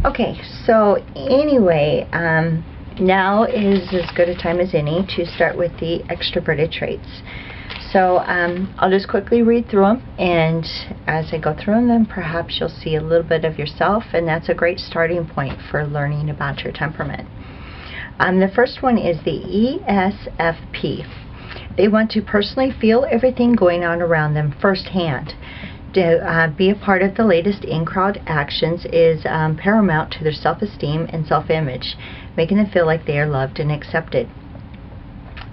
Okay, so anyway, now is as good a time as any to start with the extroverted traits. So I'll just quickly read through them, and as I go through them, perhaps you'll see a little bit of yourself, and that's a great starting point for learning about your temperament. The first one is the ESFP. They want to personally feel everything going on around them firsthand. To be a part of the latest in-crowd actions is paramount to their self-esteem and self-image, making them feel like they are loved and accepted.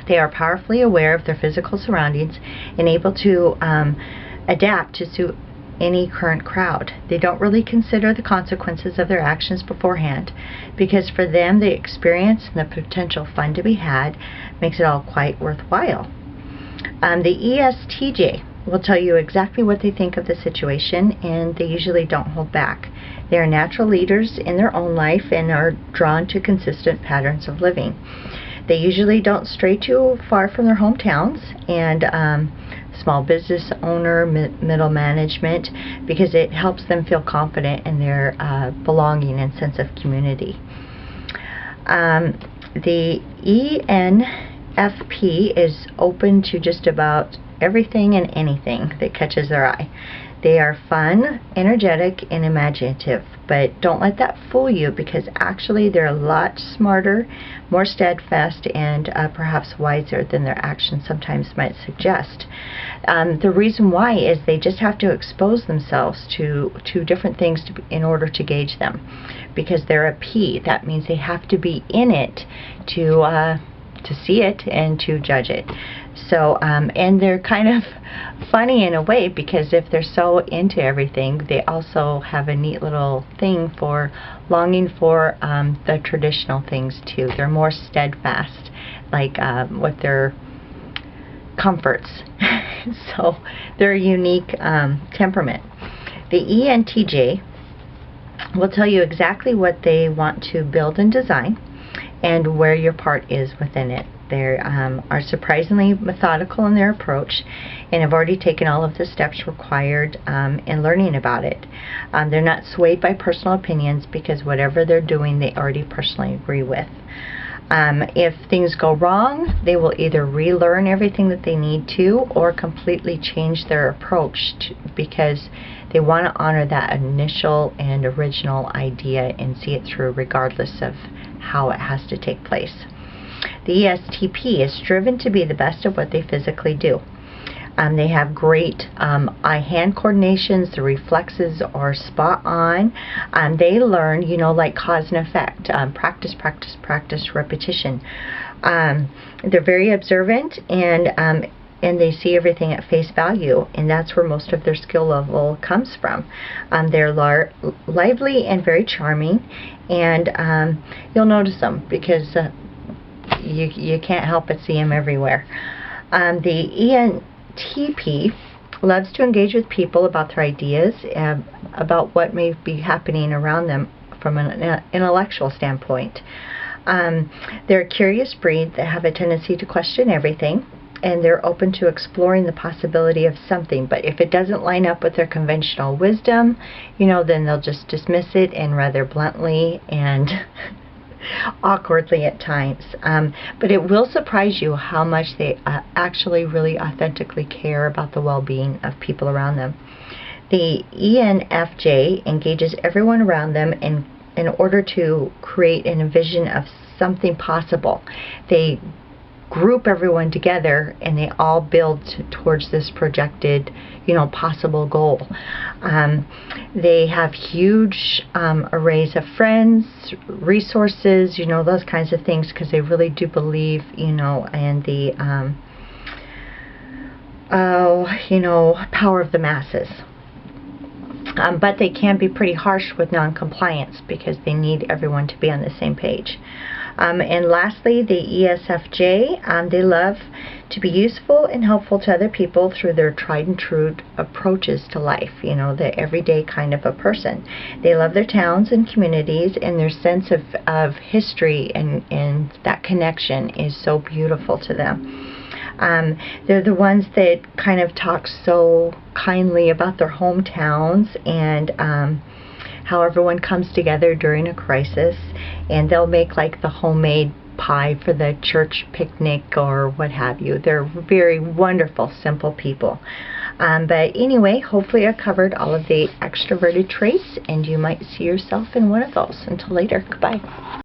They are powerfully aware of their physical surroundings and able to adapt to suit any current crowd. They don't really consider the consequences of their actions beforehand, because for them the experience and the potential fun to be had makes it all quite worthwhile. The ESTJ will tell you exactly what they think of the situation, and they usually don't hold back. They are natural leaders in their own life and are drawn to consistent patterns of living. They usually don't stray too far from their hometowns and small business owner, middle management, because it helps them feel confident in their belonging and sense of community. The ENFP is open to just about everything and anything that catches their eye. They are fun, energetic, and imaginative, but don't let that fool you, because actually they're a lot smarter, more steadfast, and perhaps wiser than their actions sometimes might suggest. The reason why is they just have to expose themselves to different things in order to gauge them, because they're a P. That means they have to be in it to see it and to judge it. So, and they're kind of funny in a way, because if they're so into everything, they also have a neat little thing for longing for the traditional things too. They're more steadfast, like with their comforts. So they're a unique temperament. The ENTJ will tell you exactly what they want to build and design, and where your part is within it. They are surprisingly methodical in their approach, and have already taken all of the steps required in learning about it. They're not swayed by personal opinions, because whatever they're doing they already personally agree with. If things go wrong, they will either relearn everything that they need to, or completely change their approach because they want to honor that initial and original idea and see it through regardless of how it has to take place. The ESTP is driven to be the best at what they physically do. They have great eye-hand coordinations. The reflexes are spot on. They learn, like cause and effect. Practice, practice, practice, repetition. They're very observant, and they see everything at face value, and that's where most of their skill level comes from. They're lively and very charming, and you'll notice them because you can't help but see them everywhere. The ENTP loves to engage with people about their ideas, about what may be happening around them from an intellectual standpoint. They're a curious breed that have a tendency to question everything, and they're open to exploring the possibility of something, but if it doesn't line up with their conventional wisdom, then they'll just dismiss it, and rather bluntly and awkwardly at times. But it will surprise you how much they actually really authentically care about the well-being of people around them. The ENFJ engages everyone around them in order to create a vision of something possible. They group everyone together, and they all build towards this projected, possible goal. They have huge arrays of friends, resources, those kinds of things, because they really do believe, in the, power of the masses. But they can be pretty harsh with non-compliance, because they need everyone to be on the same page. And lastly, the ESFJ, they love to be useful and helpful to other people through their tried and true approaches to life, the everyday kind of a person. They love their towns and communities, and their sense of history and that connection is so beautiful to them. They're the ones that kind of talk so kindly about their hometowns, and how everyone comes together during a crisis, and they'll make like the homemade pie for the church picnic or what have you. They're very wonderful, simple people. But anyway, hopefully I covered all of the extroverted traits, and you might see yourself in one of those. Until later, goodbye.